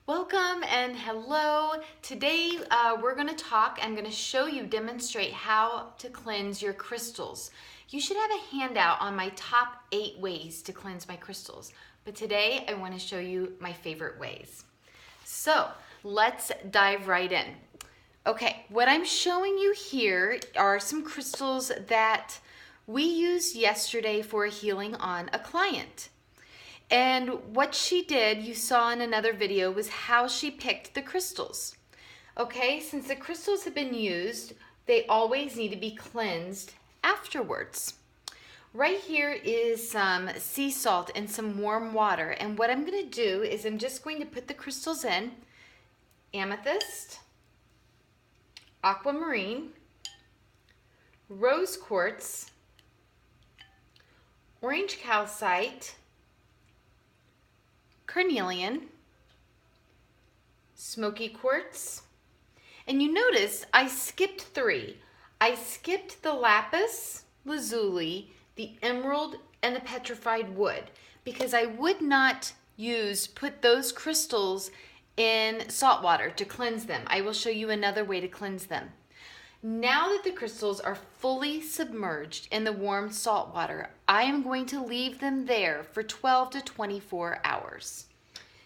Welcome and hello. Today we're going to I'm going to show you, demonstrate how to cleanse your crystals. You should have a handout on my top 8 ways to cleanse my crystals, but today I want to show you my favorite ways. So let's dive right in. Okay, what I'm showing you here are some crystals that we used yesterday for a healing on a client. And what she did, you saw in another video, was how she picked the crystals. Okay, since the crystals have been used, they always need to be cleansed afterwards. Right here is some sea salt and some warm water. And what I'm going to do is I'm just going to put the crystals in: amethyst, aquamarine, rose quartz, orange calcite, carnelian, smoky quartz, and you notice I skipped 3. I skipped the lapis lazuli, the emerald, and the petrified wood because I would not put those crystals in salt water to cleanse them. I will show you another way to cleanse them. Now that the crystals are fully submerged in the warm salt water, I am going to leave them there for 12 to 24 hours.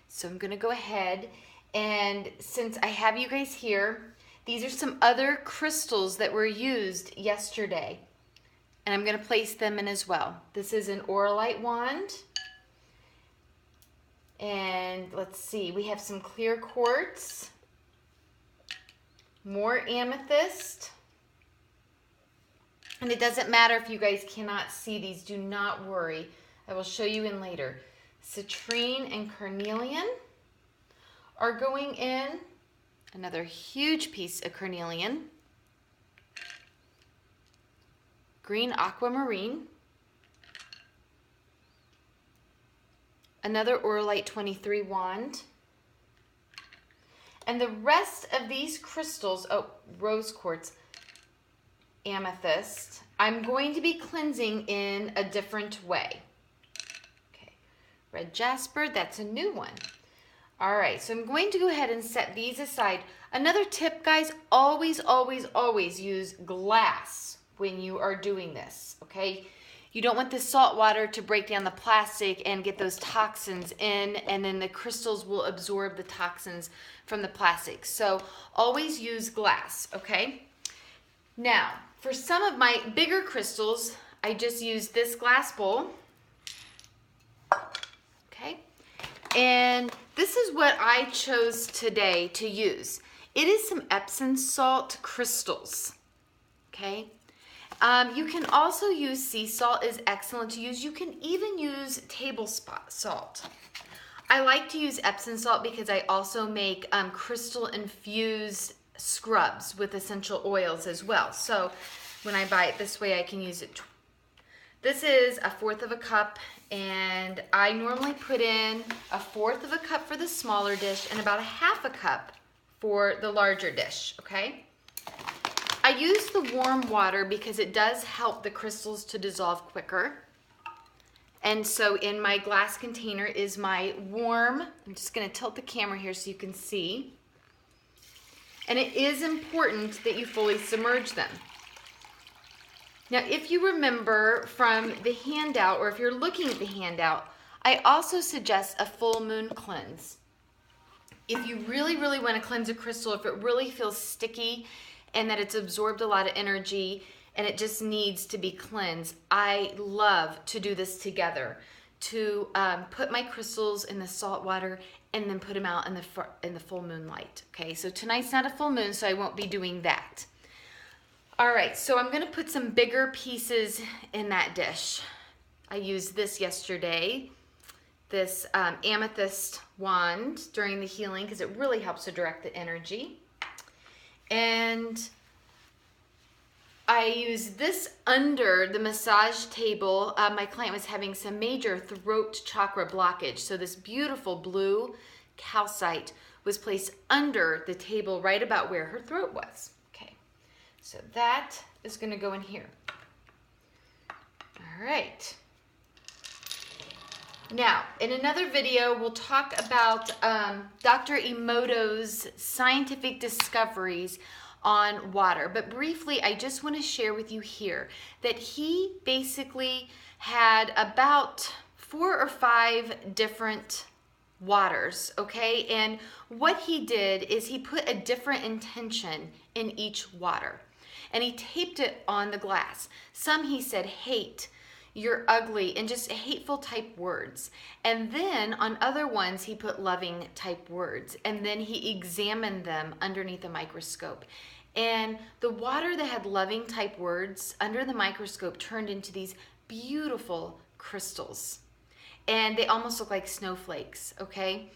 So I'm going to go ahead, and since I have you guys here, these are some other crystals that were used yesterday, and I'm going to place them in as well. This is an auralite wand, and let's see, we have some clear quartz, more amethyst, and it doesn't matter if you guys cannot see these, do not worry. I will show you in later. Citrine and carnelian are going in. Another huge piece of carnelian. Green aquamarine. Another auralite 23 wand. And the rest of these crystals, rose quartz, amethyst, I'm going to be cleansing in a different way. Okay, red jasper, that's a new one. All right, so I'm going to go ahead and set these aside. Another tip, guys, always, always, always use glass when you are doing this, okay? You don't want the salt water to break down the plastic and get those toxins in, and then the crystals will absorb the toxins from the plastic. So always use glass, okay? Now, for some of my bigger crystals, I just use this glass bowl, okay? And this is what I chose today to use. It is some Epsom salt crystals, okay? You can also use sea salt, is excellent to use. You can even use table salt. I like to use Epsom salt because I also make crystal infused scrubs with essential oils as well. So when I buy it this way, I can use it. This is 1/4 of a cup, and I normally put in 1/4 of a cup for the smaller dish and about 1/2 a cup for the larger dish, okay? I use the warm water because it does help the crystals to dissolve quicker. And so in my glass container is my warm, I'm just going to tilt the camera here so you can see. And it is important that you fully submerge them. Now, if you remember from the handout, or if you're looking at the handout, I also suggest a full moon cleanse. If you really, really want to cleanse a crystal, if it really feels sticky and that it's absorbed a lot of energy and it just needs to be cleansed, I love to do this together, to put my crystals in the salt water and then put them out in the full moonlight. Okay, so tonight's not a full moon, so I won't be doing that. All right, so I'm gonna put some bigger pieces in that dish. I used this yesterday, this amethyst wand during the healing because it really helps to direct the energy. And I use this under the massage table. My client was having some major throat chakra blockage. So this beautiful blue calcite was placed under the table right about where her throat was. Okay, so that is going to go in here. All right. Now, in another video, we'll talk about Dr. Emoto's scientific discoveries on water. But briefly, I just want to share with you here that he basically had about 4 or 5 different waters, okay? And what he did is he put a different intention in each water. And he taped it on the glass. Some he said, hate, you're ugly, and just hateful type words. And then on other ones, he put loving type words. And then he examined them underneath a microscope. And the water that had loving type words under the microscope turned into these beautiful crystals. And they almost look like snowflakes, okay?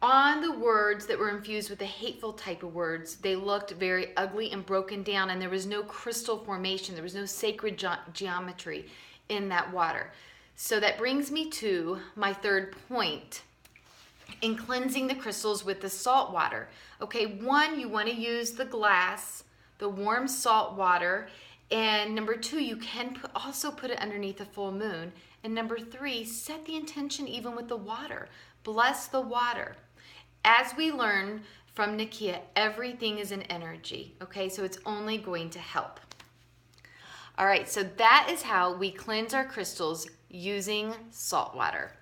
On the words that were infused with the hateful type of words, they looked very ugly and broken down, and there was no crystal formation. There was no sacred geometry in that water. So that brings me to my third point in cleansing the crystals with the salt water. Okay, 1, you want to use the glass, the warm salt water, and number 2, you can also put it underneath a full moon. And number 3, set the intention even with the water. Bless the water. As we learn from Nakia, everything is an energy, okay? So it's only going to help. All right, so that is how we cleanse our crystals using salt water.